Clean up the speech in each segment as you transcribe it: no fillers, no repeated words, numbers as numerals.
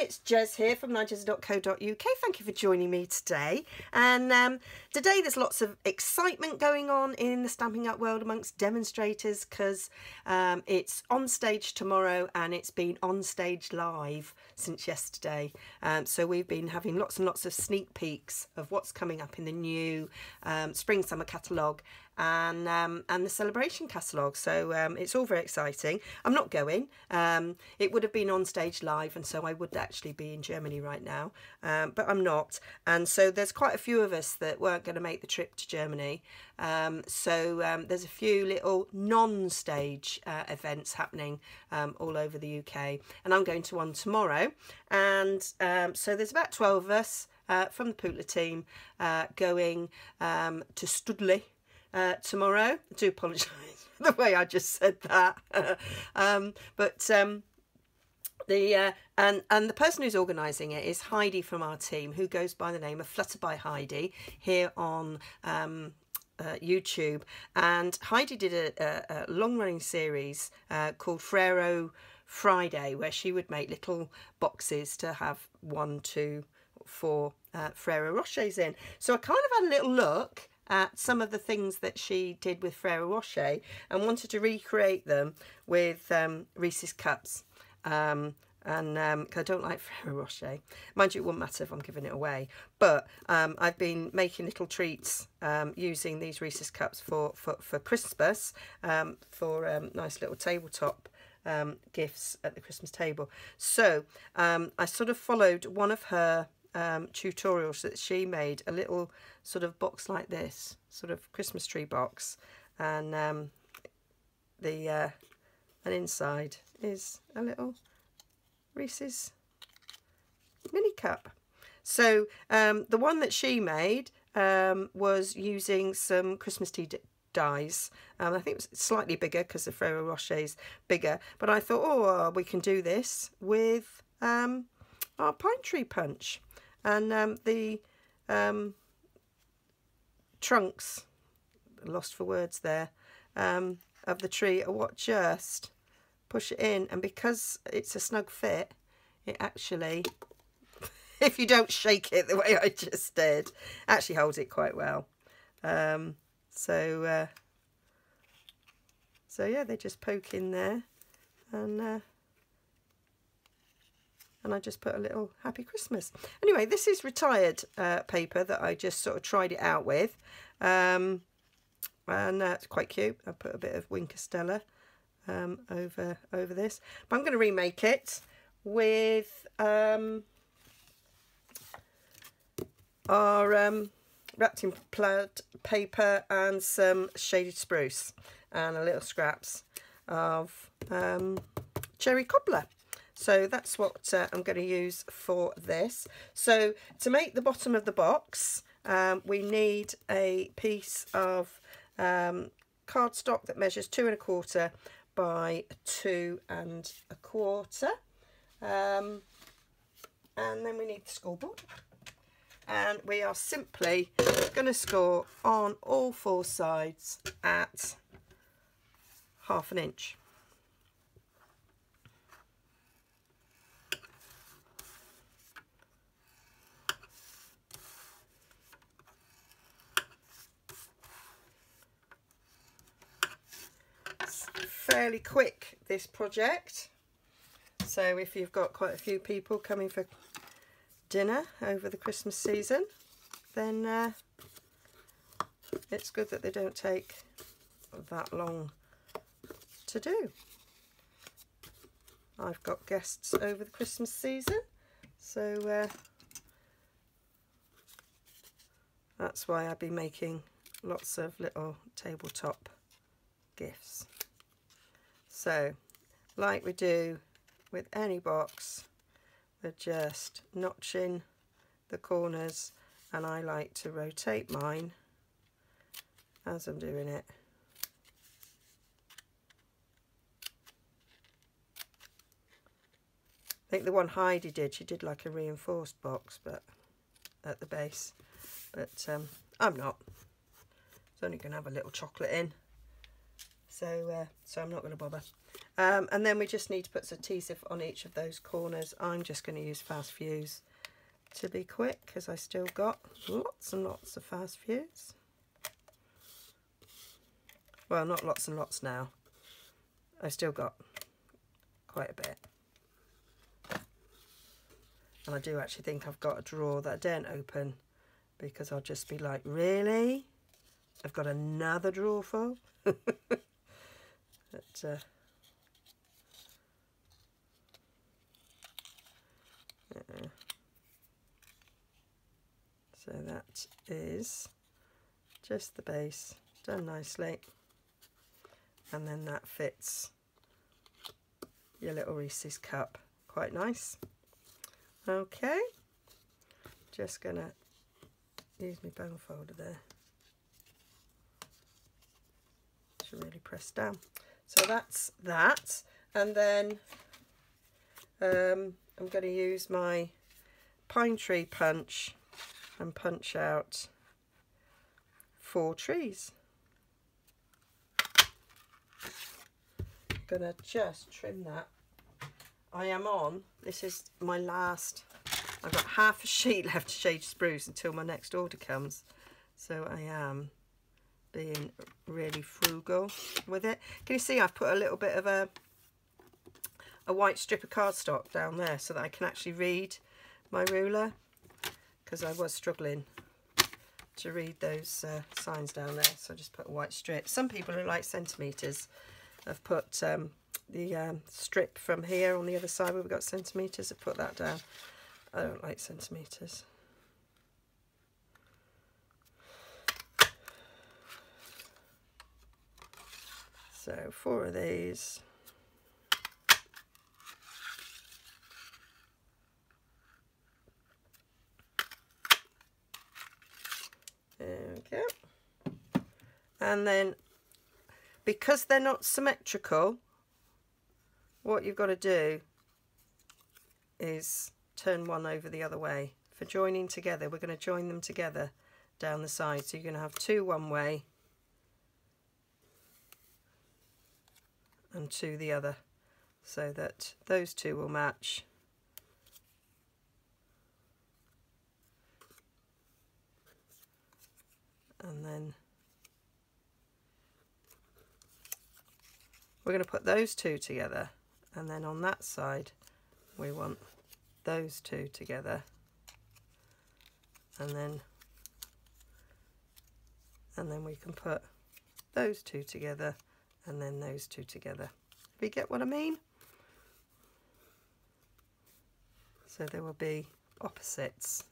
it's Jez here from Nigezza.co.uk. Thank you for joining me today. And today there's lots of excitement going on in the Stampin' Up world amongst demonstrators because it's on stage tomorrow and it's been on stage live since yesterday. So we've been having lots and lots of sneak peeks of what's coming up in the new spring-summer catalogue and the celebration catalogue. So it's all very exciting. I'm not going. It would have been on stage live, and so I would actually be in Germany right now, but I'm not. And so there's quite a few of us that weren't going to make the trip to Germany. So there's a few little non-stage events happening all over the UK, and I'm going to one tomorrow. And so there's about 12 of us from the Pootler team going to Studley tomorrow. I do apologise for the way I just said that. And the person who's organising it is Heidi from our team, who goes by the name of Flutter by Heidi here on YouTube. And Heidi did a long-running series called Frero Friday, where she would make little boxes to have 1, 2, 4 Frero Rochers in. So I kind of had a little look at some of the things that she did with Frero Rocher and wanted to recreate them with Reese's cups. Cause I don't like Frero Rocher. Mind you, it wouldn't matter if I'm giving it away. But I've been making little treats using these Reese's cups for Christmas, for nice little tabletop gifts at the Christmas table. So I sort of followed one of her tutorials that she made, a little sort of box like this, sort of Christmas tree box, and inside is a little Reese's mini cup. So the one that she made was using some Christmas tea dies. I think it was slightly bigger because the Frero Rocher's bigger, but I thought, oh, we can do this with our pine tree punch. And the trunks, lost for words there, of the tree are what just push it in. And because it's a snug fit, it actually, if you don't shake it the way I just did, actually holds it quite well. So yeah, they just poke in there, and I just put a little Happy Christmas. Anyway, this is retired paper that I just sort of tried it out with. And it's quite cute. I put a bit of Winker Stella over this. But I'm going to remake it with our wrapped in plaid paper and some shaded spruce and a little scraps of cherry cobbler. So that's what I'm going to use for this. So to make the bottom of the box, we need a piece of cardstock that measures 2 1/4 by 2 1/4. And then we need the scoreboard. And we are simply going to score on all 4 sides at 1/2 inch. Fairly quick, this project, so if you've got quite a few people coming for dinner over the Christmas season, then it's good that they don't take that long to do. I've got guests over the Christmas season, so that's why I've been making lots of little tabletop gifts. So, like we do with any box, we're just notching the corners, and I like to rotate mine as I'm doing it. I think the one Heidi did, she did like a reinforced box, but at the base. But I'm not. It's only going to have a little chocolate in. So I'm not going to bother. And then we just need to put some adhesive on each of those corners. I'm just going to use fast fuse to be quick because I still got lots and lots of fast fuse. Well, not lots and lots now. I've still got quite a bit. And I do actually think I've got a drawer that I don't open because I'll just be like, really? I've got another drawer full? But, so that is just the base done nicely, and then that fits your little Reese's cup quite nice. Okay, just gonna use my bone folder there to really press down. So that's that, and then I'm going to use my pine tree punch and punch out 4 trees. I'm going to just trim that. I am on, this is my last, I've got half a sheet left to shade spruce until my next order comes. So I am being really frugal with it. Can you see I've put a little bit of a white strip of cardstock down there so that I can actually read my ruler, because I was struggling to read those signs down there, so I just put a white strip. Some people who like centimetres have put the strip from here on the other side where we've got centimetres, have put that down. I don't like centimetres. So 4 of these. Okay. And then, because they're not symmetrical, what you've got to do is turn one over the other way. For joining together, we're going to join them together down the side. So you're going to have 2 one way and 2 the other, so that those 2 will match. And then we're going to put those 2 together, and then on that side we want those 2 together, and then we can put those 2 together, and then those 2 together. Do you get what I mean? So there will be opposites.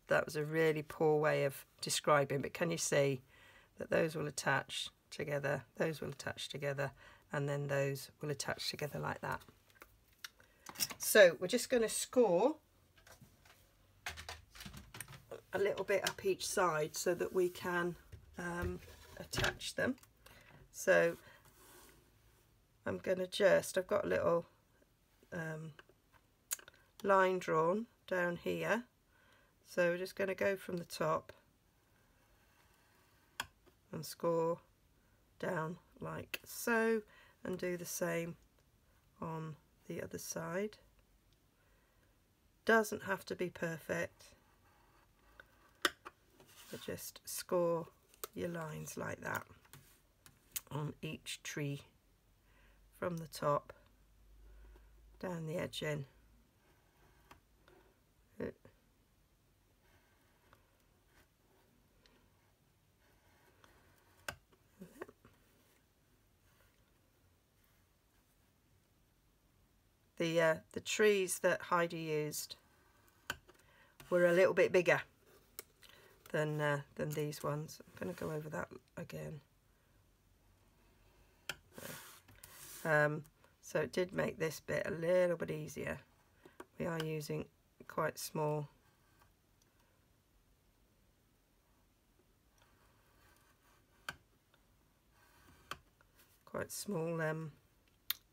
That was a really poor way of describing, but can you see that those will attach together, those will attach together, and then those will attach together like that. So we're just going to score a little bit up each side so that we can attach them. So I'm going to just, I've got a little line drawn down here. So we're just going to go from the top and score down like so, and do the same on the other side. Doesn't have to be perfect, but just score your lines like that on each tree from the top down the edge in. The trees that Heidi used were a little bit bigger than these ones. I'm going to go over that again. So it did make this bit a little bit easier. We are using quite small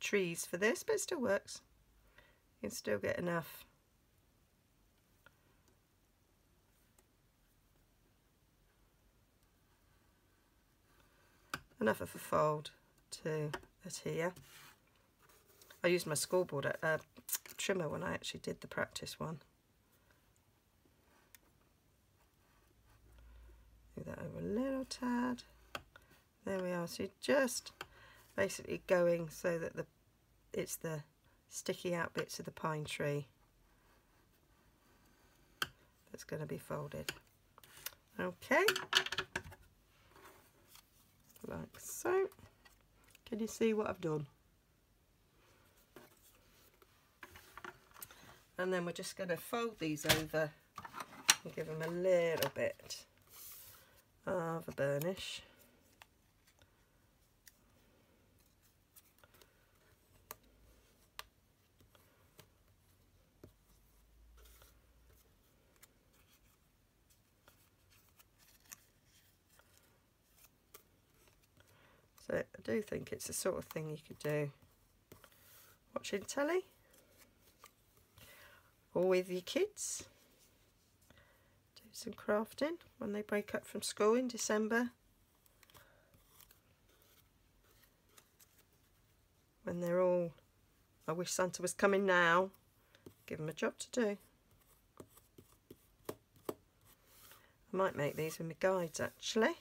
trees for this, but it still works. You can still get enough enough of a fold to adhere. I used my scoreboard trimmer when I actually did the practice one. Move that over a little tad. There we are. So you're just basically going so that it's the sticky out bits of the pine tree that's going to be folded. Okay, like so. Can you see what I've done? And then we're just going to fold these over and give them a little bit of a burnish. So I do think it's the sort of thing you could do watching telly or with your kids. Do some crafting when they break up from school in December. When they're all, I wish Santa was coming now. Give them a job to do. I might make these with my guides actually.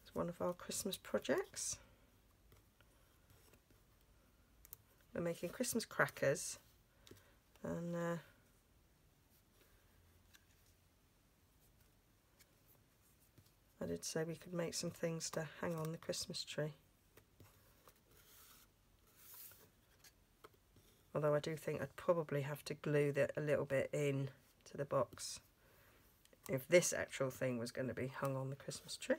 It's one of our Christmas projects. We're making Christmas crackers, and I did say we could make some things to hang on the Christmas tree. Although I do think I'd probably have to glue that a little bit in to the box if this actual thing was going to be hung on the Christmas tree.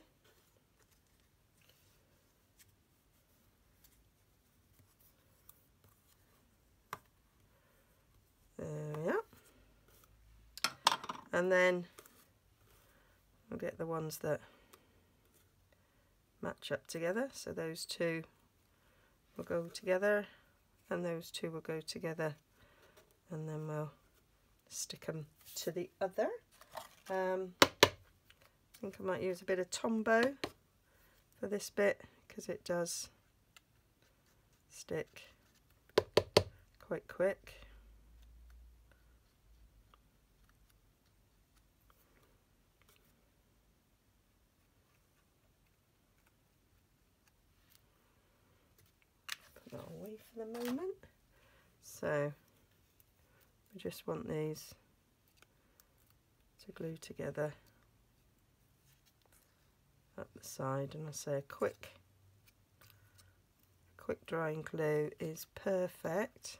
There we are. And then we'll get the ones that match up together. So those two will go together and those two will go together, and then we'll stick them to the other. I think I might use a bit of Tombow for this bit because it does stick quite quick. Put that away for the moment. So we just want these to glue together up the side, and I say a quick drying glue is perfect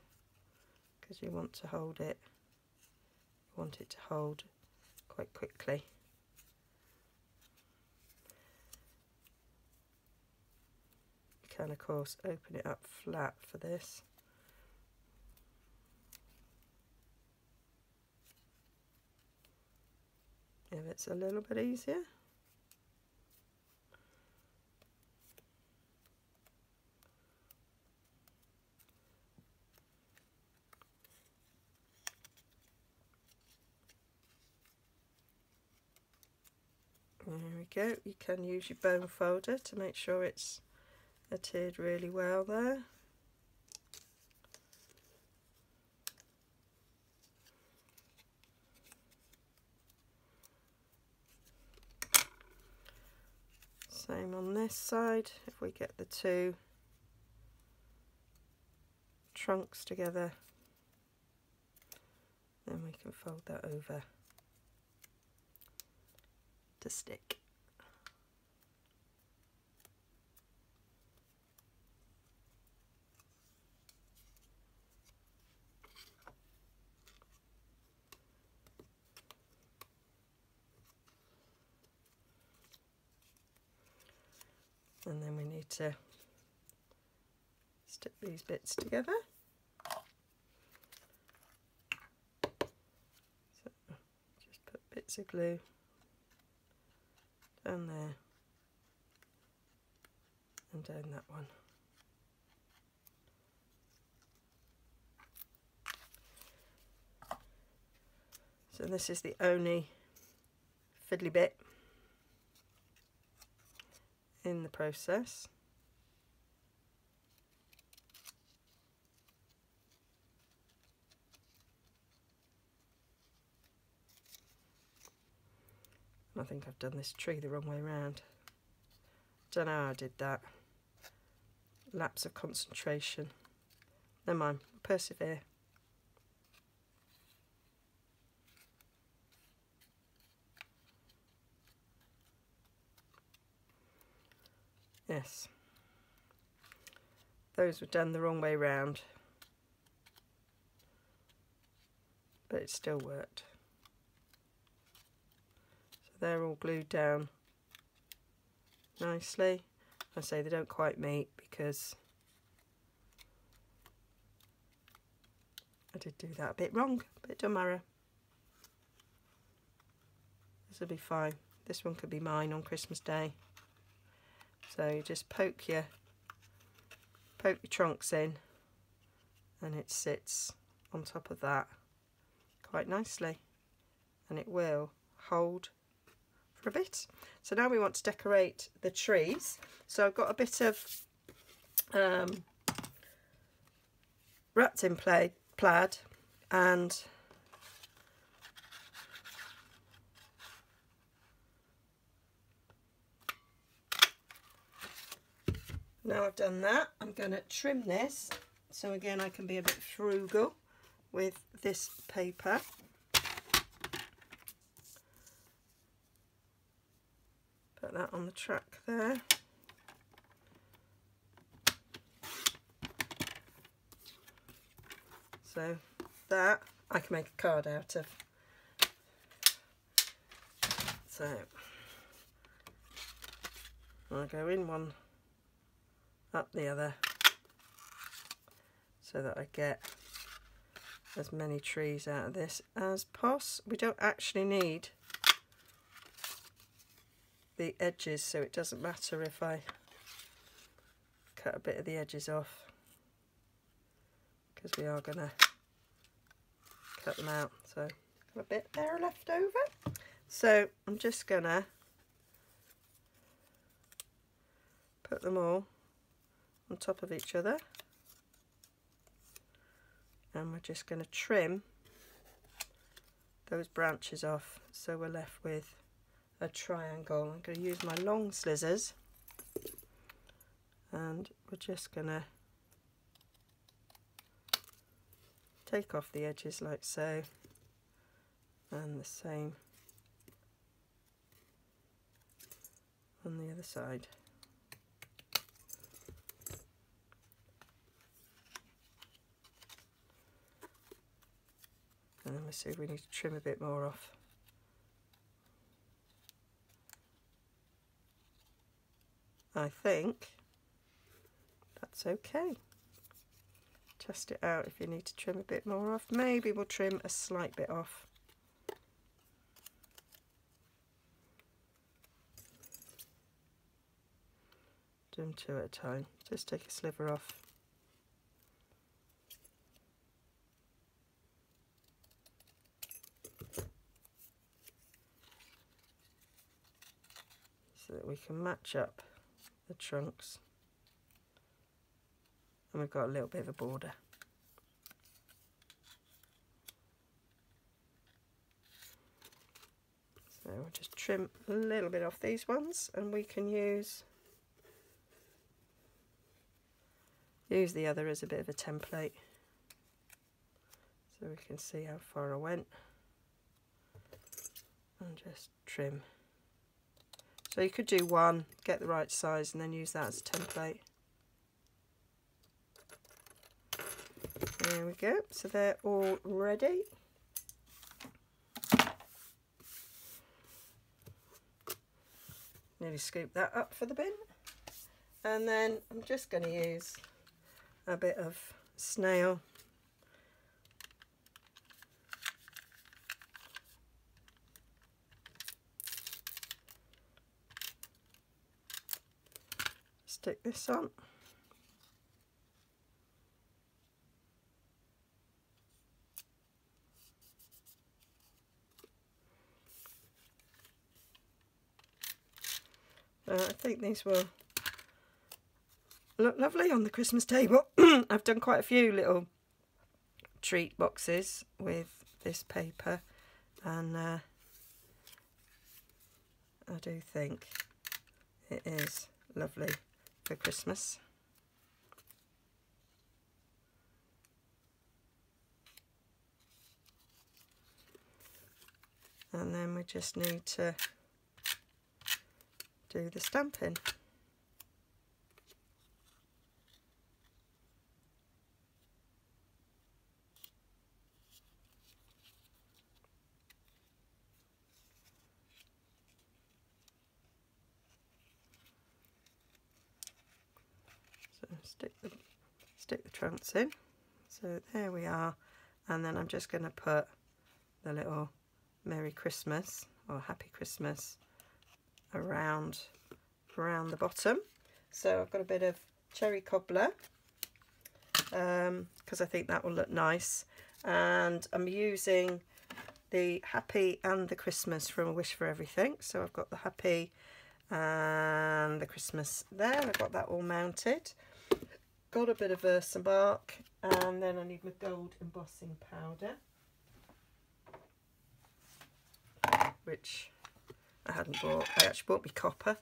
because you want to hold it, you want it to hold quite quickly. You can of course open it up flat for this. If it's a little bit easier. There we go. You can use your bone folder to make sure it's adhered really well there. Same on this side. If we get the two trunks together, then we can fold that over to stick. And then we need to stick these bits together. So just put bits of glue down there and down that one. So this is the only fiddly bit. in the process. I think I've done this tree the wrong way round. Don't know how I did that. Lapse of concentration. Never mind, persevere. Yes. Those were done the wrong way round. But it still worked. So they're all glued down nicely. I say they don't quite meet because I did do that a bit wrong, but it don't matter. This will be fine. This one could be mine on Christmas Day. So you just poke your trunks in and it sits on top of that quite nicely, and it will hold for a bit. So now we want to decorate the trees. So I've got a bit of wrapped in plaid and now I've done that, I'm going to trim this. So again, I can be a bit frugal with this paper. Put that on the track there. So that I can make a card out of. So I'll go in one, up the other, so that I get as many trees out of this as possible. We don't actually need the edges, so it doesn't matter if I cut a bit of the edges off, because we are going to cut them out. So got a bit there left over. So I'm just going to put them all on top of each other, and we're just going to trim those branches off, so we're left with a triangle. I'm going to use my long scissors, and we're just going to take off the edges like so, and the same on the other side. And then we'll see if we need to trim a bit more off. I think that's okay. Test it out if you need to trim a bit more off. Maybe we'll trim a slight bit off. Do them two at a time. Just take a sliver off. So that we can match up the trunks, and we've got a little bit of a border. So we'll just trim a little bit off these ones, and we can use the other as a bit of a template, so we can see how far I went, and just trim. So you could do one, get the right size, and then use that as a template. There we go. So they're all ready. Nearly scoop that up for the bin. And then I'm just going to use a bit of snail. Stick this on. I think these will look lovely on the Christmas table. I've done quite a few little treat boxes with this paper, and I do think it is lovely for Christmas. And then we just need to do the stamping. So stick the trunks in. So there we are, and then I'm just going to put the little Merry Christmas or Happy Christmas around the bottom. So I've got a bit of cherry cobbler because I think that will look nice, and I'm using the Happy and the Christmas from A Wish for Everything. So I've got the Happy and the Christmas there, and I've got that all mounted. Got a bit of Versamark, and then I need my gold embossing powder, which I hadn't bought. I actually bought me copper,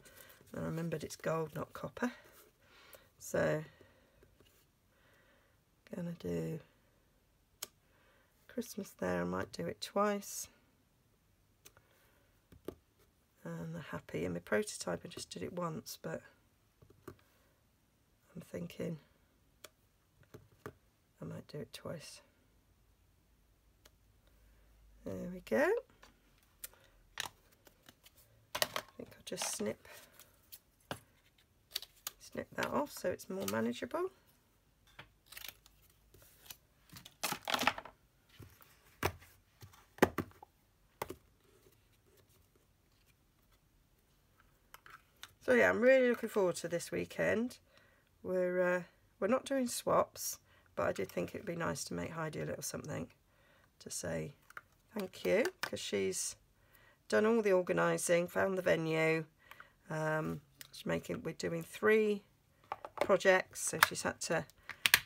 and I remembered it's gold, not copper. So gonna do Christmas there. I might do it twice. And the Happy, in my prototype I just did it once, but I'm thinking I might do it twice. There we go. I think I'll just snip that off so it's more manageable. So yeah, I'm really looking forward to this weekend. We're not doing swaps, but I did think it'd be nice to make Heidi a little something to say thank you, because she's done all the organising, found the venue. We're doing 3 projects, so she's had to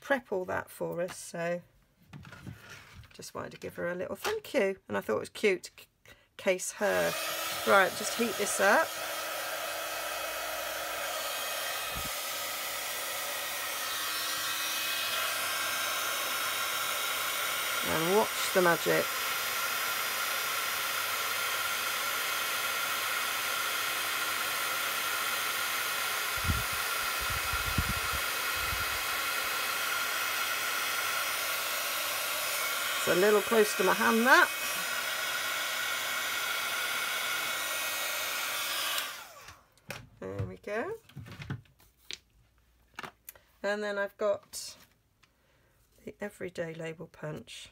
prep all that for us. So just wanted to give her a little thank you, and I thought it was cute to case her. Right, just heat this up. And watch the magic. It's a little close to my hand, that. There we go. And then I've got the Everyday Label Punch.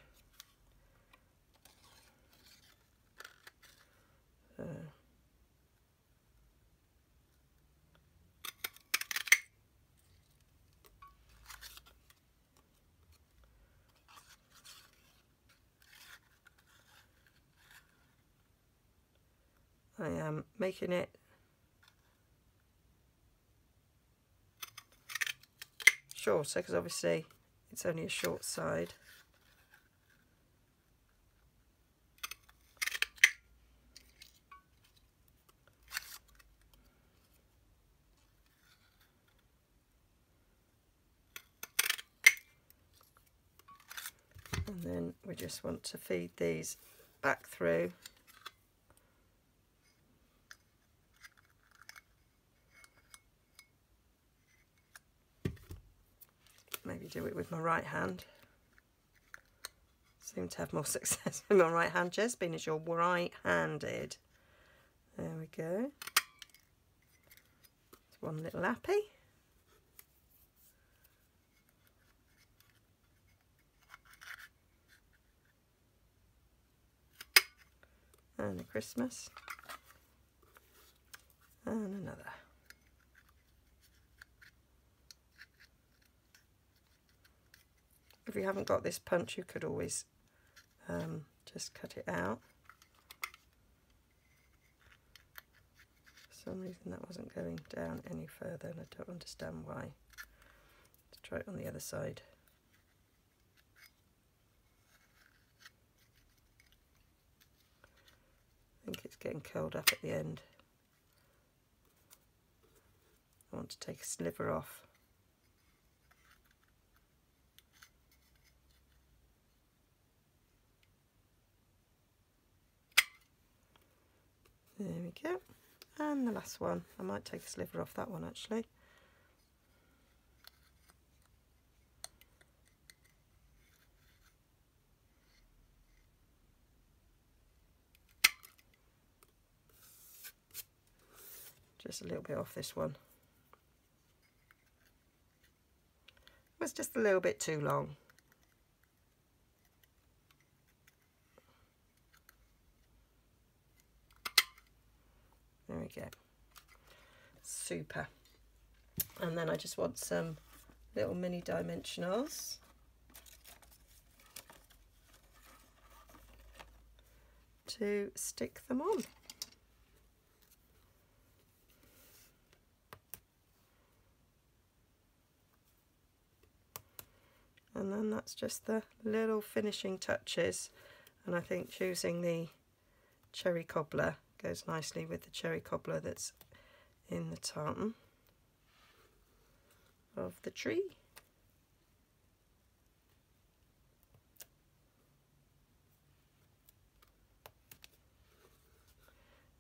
I am making it shorter because obviously it's only a short side. And then we just want to feed these back through. Maybe do it with my right hand. Seem to have more success with my right hand, Jess, being as you're right-handed. There we go. It's one little happy. And a Christmas. And another. If you haven't got this punch, you could always just cut it out. For some reason that wasn't going down any further, and I don't understand why. Let's try it on the other side. I think it's getting curled up at the end. I want to take a sliver off. There we go. And the last one. I might take a sliver off that one actually. Just a little bit off this one. It was just a little bit too long. There we go. Super. And then I just want some little mini dimensionals. To stick them on. And then that's just the little finishing touches, and I think choosing the cherry cobbler goes nicely with the cherry cobbler that's in the tartan of the tree.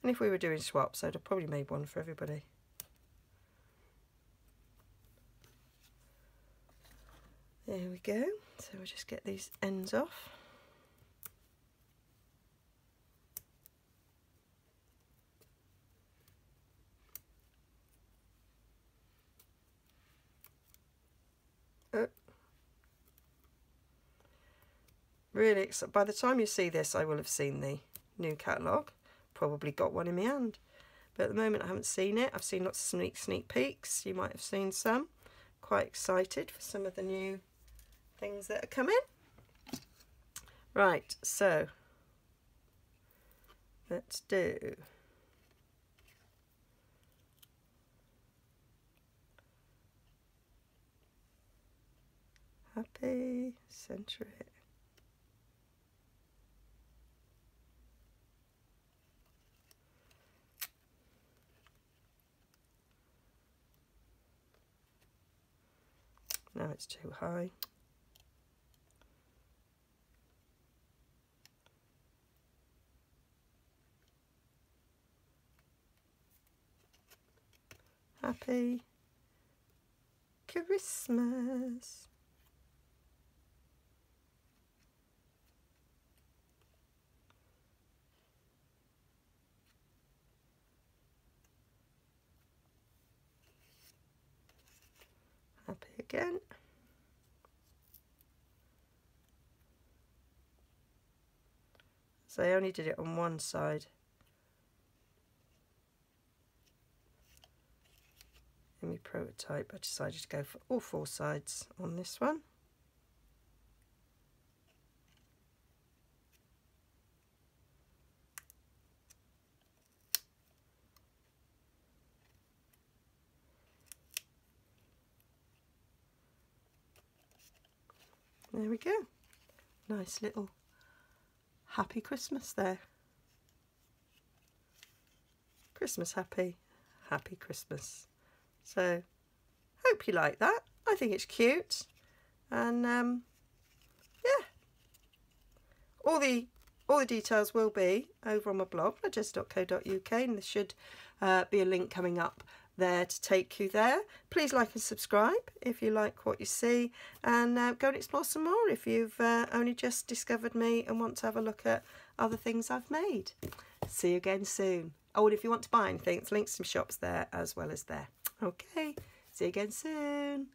And if we were doing swaps, I'd have probably made one for everybody. There we go. So we'll just get these ends off. Really, by the time you see this, I will have seen the new catalogue. Probably got one in my hand. But at the moment I haven't seen it. I've seen lots of sneak peeks. You might have seen some. Quite excited for some of the new things that are coming. Right, so let's do happy, centre it. Now it's too high. Happy Christmas. Happy again. So I only did it on one side. In my prototype, I decided to go for all four sides on this one. There we go. Nice little happy Christmas there. Christmas happy, happy Christmas. So, hope you like that. I think it's cute. And yeah. All the details will be over on my blog, nigezza.co.uk, and there should be a link coming up there to take you there. Please like and subscribe if you like what you see, and go and explore some more if you've only just discovered me and want to have a look at other things I've made. See you again soon. Oh, and if you want to buy anything, there's links to some shops there as well as there. Okay, see you again soon.